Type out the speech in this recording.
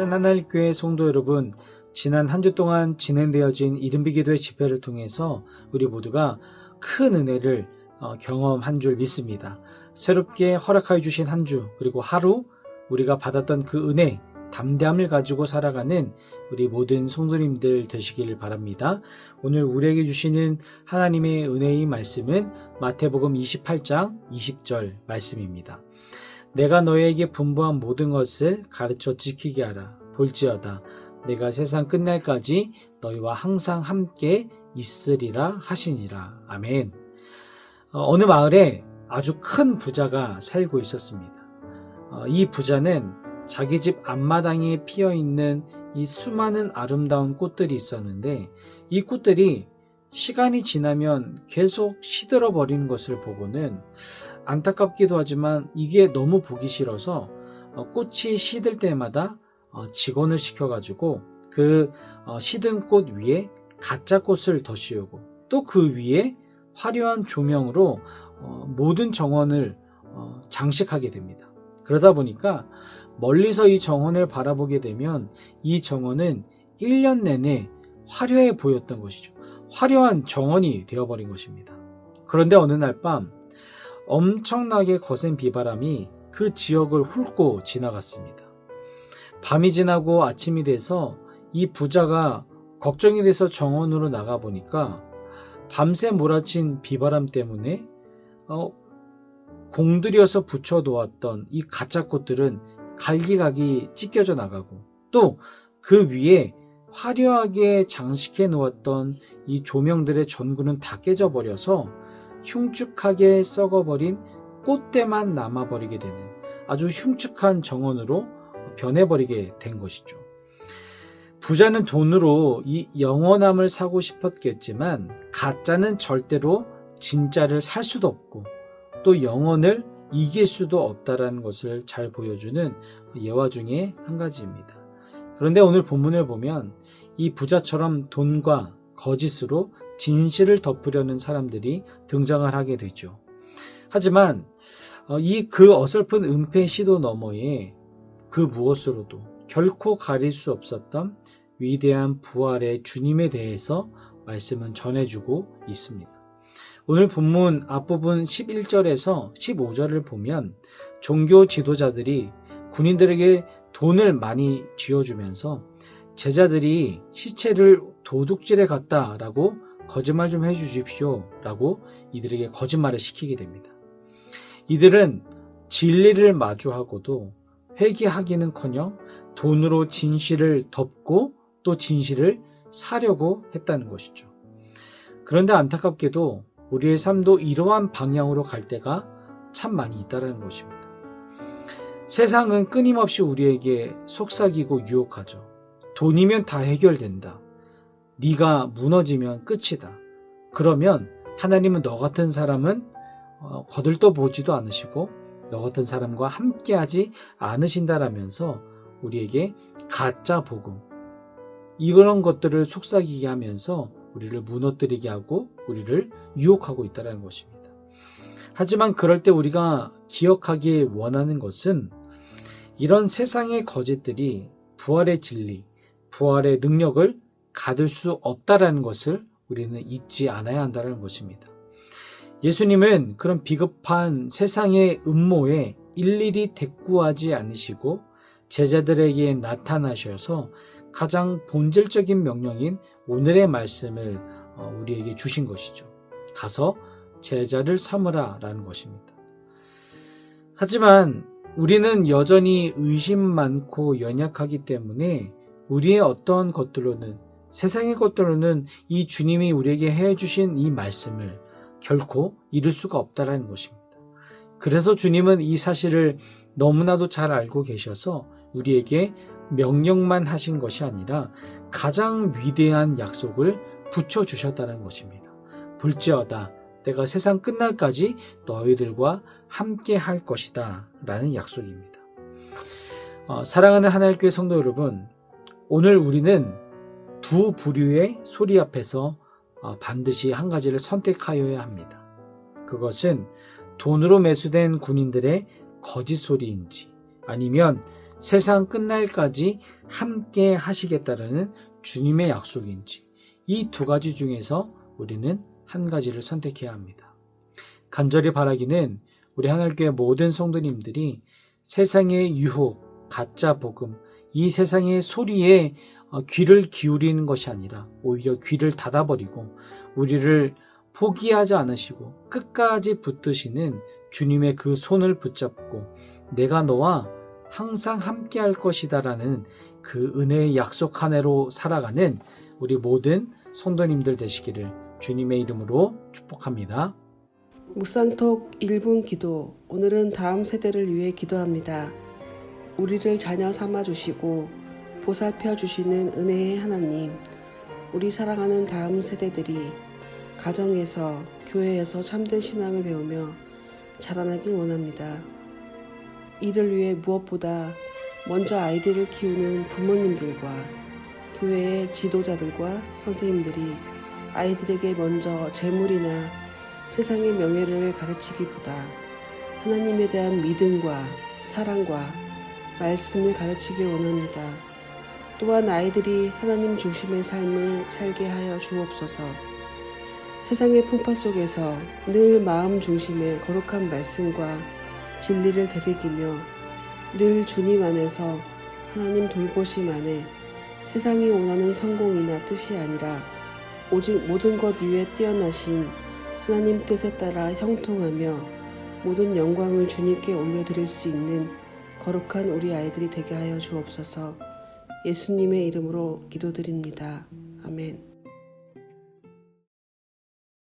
사랑하는 하나님교회 성도 여러분, 지난 한 주 동안 진행되어진 이른비 기도의 집회를 통해서 우리 모두가 큰 은혜를 경험한 줄 믿습니다. 새롭게 허락하여 주신 한 주, 그리고 하루 우리가 받았던 그 은혜, 담대함을 가지고 살아가는 우리 모든 성도님들 되시길 바랍니다. 오늘 우리에게 주시는 하나님의 은혜의 말씀은 마태복음 28장 20절 말씀입니다. 내가 너희에게 분부한 모든 것을 가르쳐 지키게 하라. 볼지어다 내가 세상 끝날까지 너희와 항상 함께 있으리라 하시니라. 아멘. 어느 마을에 아주 큰 부자가 살고 있었습니다. 이 부자는 자기 집 앞마당에 피어있는 이 수많은 아름다운 꽃들이 있었는데, 이 꽃들이 시간이 지나면 계속 시들어 버리는 것을 보고는 안타깝기도 하지만 이게 너무 보기 싫어서 꽃이 시들 때마다 직원을 시켜가지고 그 시든 꽃 위에 가짜 꽃을 더 씌우고, 또 그 위에 화려한 조명으로 모든 정원을 장식하게 됩니다. 그러다 보니까 멀리서 이 정원을 바라보게 되면 이 정원은 1년 내내 화려해 보였던 것이죠. 화려한 정원이 되어버린 것입니다. 그런데 어느 날 밤 엄청나게 거센 비바람이 그 지역을 훑고 지나갔습니다. 밤이 지나고 아침이 돼서 이 부자가 걱정이 돼서 정원으로 나가보니까 밤새 몰아친 비바람 때문에 공들여서 붙여놓았던 이 가짜 꽃들은 갈기갈기 찢겨져 나가고, 또 그 위에 화려하게 장식해 놓았던 이 조명들의 전구는 다 깨져버려서 흉측하게 썩어버린 꽃대만 남아버리게 되는 아주 흉측한 정원으로 변해버리게 된 것이죠. 부자는 돈으로 이 영원함을 사고 싶었겠지만 가짜는 절대로 진짜를 살 수도 없고 또 영혼을 이길 수도 없다라는 것을 잘 보여주는 예화 중에 한 가지입니다. 그런데 오늘 본문을 보면 이 부자처럼 돈과 거짓으로 진실을 덮으려는 사람들이 등장을 하게 되죠. 하지만 그 어설픈 은폐 시도 너머에 그 무엇으로도 결코 가릴 수 없었던 위대한 부활의 주님에 대해서 말씀은 전해주고 있습니다. 오늘 본문 앞부분 11절에서 15절을 보면 종교 지도자들이 군인들에게 돈을 많이 쥐어주면서 제자들이 시체를 도둑질해 갔다라고 거짓말 좀 해주십시오 라고 이들에게 거짓말을 시키게 됩니다. 이들은 진리를 마주하고도 회개하기는커녕 돈으로 진실을 덮고 또 진실을 사려고 했다는 것이죠. 그런데 안타깝게도 우리의 삶도 이러한 방향으로 갈 때가 참 많이 있다는 것입니다. 세상은 끊임없이 우리에게 속삭이고 유혹하죠. 돈이면 다 해결된다. 네가 무너지면 끝이다. 그러면 하나님은 너 같은 사람은 거들떠보지도 않으시고 너 같은 사람과 함께하지 않으신다라면서 우리에게 가짜 복음, 이런 것들을 속삭이게 하면서 우리를 무너뜨리게 하고 우리를 유혹하고 있다는 것입니다. 하지만 그럴 때 우리가 기억하기 원하는 것은 이런 세상의 거짓들이 부활의 진리, 부활의 능력을 가둘 수 없다라는 것을 우리는 잊지 않아야 한다는 것입니다. 예수님은 그런 비겁한 세상의 음모에 일일이 대꾸하지 않으시고 제자들에게 나타나셔서 가장 본질적인 명령인 오늘의 말씀을 우리에게 주신 것이죠. 가서 제자를 삼으라 라는 것입니다. 하지만 우리는 여전히 의심 많고 연약하기 때문에 우리의 어떠한 것들로는, 세상의 것들로는 이 주님이 우리에게 해주신 이 말씀을 결코 이룰 수가 없다는 것입니다. 그래서 주님은 이 사실을 너무나도 잘 알고 계셔서 우리에게 명령만 하신 것이 아니라 가장 위대한 약속을 붙여주셨다는 것입니다. 볼지어다 내가 세상 끝날까지 너희들과 함께 할 것이다 라는 약속입니다. 사랑하는 하나님교회 성도 여러분, 오늘 우리는 두 부류의 소리 앞에서 반드시 한 가지를 선택하여야 합니다. 그것은 돈으로 매수된 군인들의 거짓 소리인지 아니면 세상 끝날까지 함께 하시겠다라는 주님의 약속인지, 이 두 가지 중에서 우리는 한 가지를 선택해야 합니다. 간절히 바라기는 우리 하늘교회 모든 성도님들이 세상의 유혹, 가짜 복음, 이 세상의 소리에 귀를 기울이는 것이 아니라 오히려 귀를 닫아버리고 우리를 포기하지 않으시고 끝까지 붙드시는 주님의 그 손을 붙잡고 내가 너와 항상 함께 할 것이다 라는 그 은혜의 약속 하나로 살아가는 우리 모든 성도님들 되시기를 주님의 이름으로 축복합니다. 묵상톡 1분 기도. 오늘은 다음 세대를 위해 기도합니다. 우리를 자녀 삼아주시고 보살펴 주시는 은혜의 하나님, 우리 사랑하는 다음 세대들이 가정에서, 교회에서 참된 신앙을 배우며 자라나길 원합니다. 이를 위해 무엇보다 먼저 아이들을 키우는 부모님들과 교회의 지도자들과 선생님들이 아이들에게 먼저 재물이나 세상의 명예를 가르치기보다 하나님에 대한 믿음과 사랑과 말씀을 가르치길 원합니다. 또한 아이들이 하나님 중심의 삶을 살게 하여 주옵소서. 세상의 풍파 속에서 늘 마음 중심의 거룩한 말씀과 진리를 되새기며 늘 주님 안에서 하나님 돌보심 안에 세상이 원하는 성공이나 뜻이 아니라 오직 모든 것 위에 뛰어나신 하나님 뜻에 따라 형통하며 모든 영광을 주님께 올려드릴 수 있는 거룩한 우리 아이들이 되게 하여 주옵소서. 예수님의 이름으로 기도드립니다. 아멘.